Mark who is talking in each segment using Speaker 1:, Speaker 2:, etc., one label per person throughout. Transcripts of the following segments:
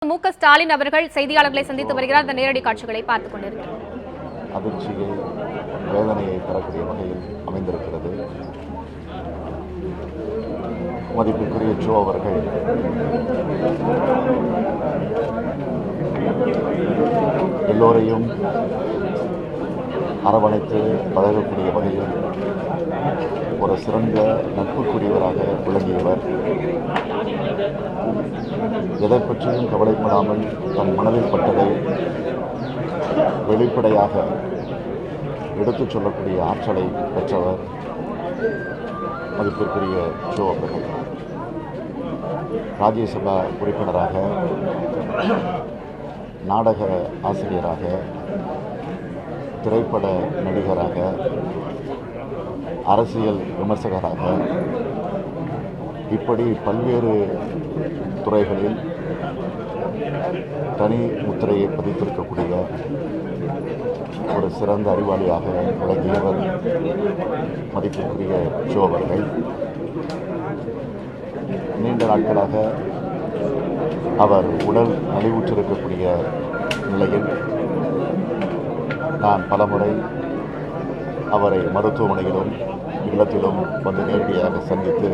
Speaker 1: ஸ்டாலின் அவர்கள் செய்தியாளர்களை சந்தித்து வருகிறார். அந்த நேரடி காட்சிகளை பார்த்துக் கொண்டிருக்கிறார்.
Speaker 2: அதிர்ச்சியை வேதனையை பெறக்கூடிய வகையில் அமைந்திருக்கிறது. மதிப்புக்குரிய ஜோ அவர்கள் எல்லோரையும் அரவணைத்து பழகக்கூடிய வகையில் ஒரு சிறந்த நட்புக்குரியவராக விளங்கியவர். எதை பற்றியும் கவலைப்படாமல் தன் மனதில் பட்டதை வெளிப்படையாக எடுத்துச் சொல்லக்கூடிய ஆற்றலை பெற்றவர் மதிப்பிற்குரிய ஜோ அவர்கள். ராஜ்யசபா உறுப்பினராக, நாடக ஆசிரியராக, திரைப்பட நடிகராக, அரசியல் விமர்சகராக, இப்படி பல்வேறு துறைகளில் தனி முத்திரையை பதித்திருக்கக்கூடிய ஒரு சிறந்த அறிவாளியாக விளங்கியவர் மதிப்பிற்குரிய ஜோ அவர்கள். நீண்ட நாட்களாக அவர் உடல் நலிவுற்றிருக்கக்கூடிய நிலையில் நான் பலமுறை அவரை மருத்துவமனையிலும் இல்லத்திலும் வந்து நேரடியாக சந்தித்து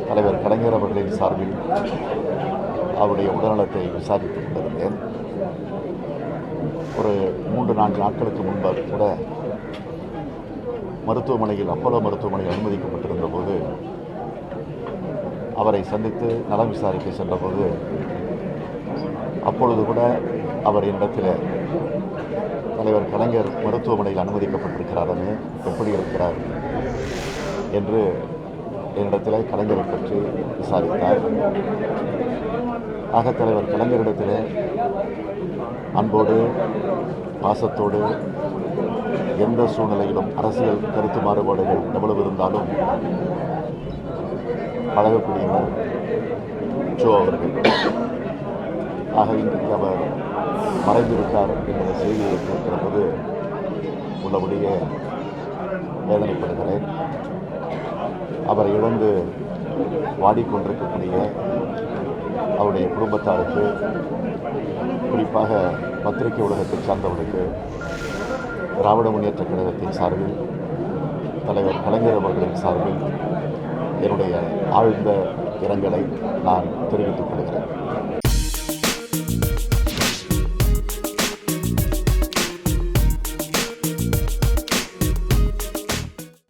Speaker 2: தலைவர் கலைஞர் அவர்களின் சார்பில் அவருடைய உடல்நலத்தை விசாரித்துக் கொண்டிருந்தேன். ஒரு 3-4 நாட்களுக்கு முன்பாக கூட மருத்துவமனையில், அப்போலோ மருத்துவமனையில் அனுமதிக்கப்பட்டிருந்த போது அவரை சந்தித்து நலம் விசாரிக்க சென்றபோது அப்பொழுது கூட அவர் என்னிடத்தில் தலைவர் கலைஞர் மருத்துவமனையில் அனுமதிக்கப்பட்டிருக்கிறாரே, எப்படி இருக்கிறார் என்று என்னிடத்தில் கலைஞரை பற்றி விசாரித்தார். ஆக தலைவர் கலைஞரிடத்தில் அன்போடு, பாசத்தோடு, எந்த சூழ்நிலையிலும் அரசியல் கருத்து மாறுபாடுகள் எவ்வளவு இருந்தாலும் பழகக்கூடியவர் ஜோ அவர்கள். ஆக இன்றைக்கு அவர் மறைந்துவிட்டார் என்ற செய்தியை கேட்கிறபோது உள்ளபடியே வேதனைப்படுகிறேன். அவரை இழந்து வாடிக்கொண்டிருக்கக்கூடிய அவருடைய குடும்பத்தாருக்கு, குறிப்பாக பத்திரிகை உலகத்தை சார்ந்தவர்களுக்கு திராவிட முன்னேற்ற கழகத்தின் சார்பில், தலைவர் கலைஞர் அவர்களின் சார்பில் என்னுடைய ஆழ்ந்த இரங்கலை நான் தெரிவித்துக் கொள்கிறேன்.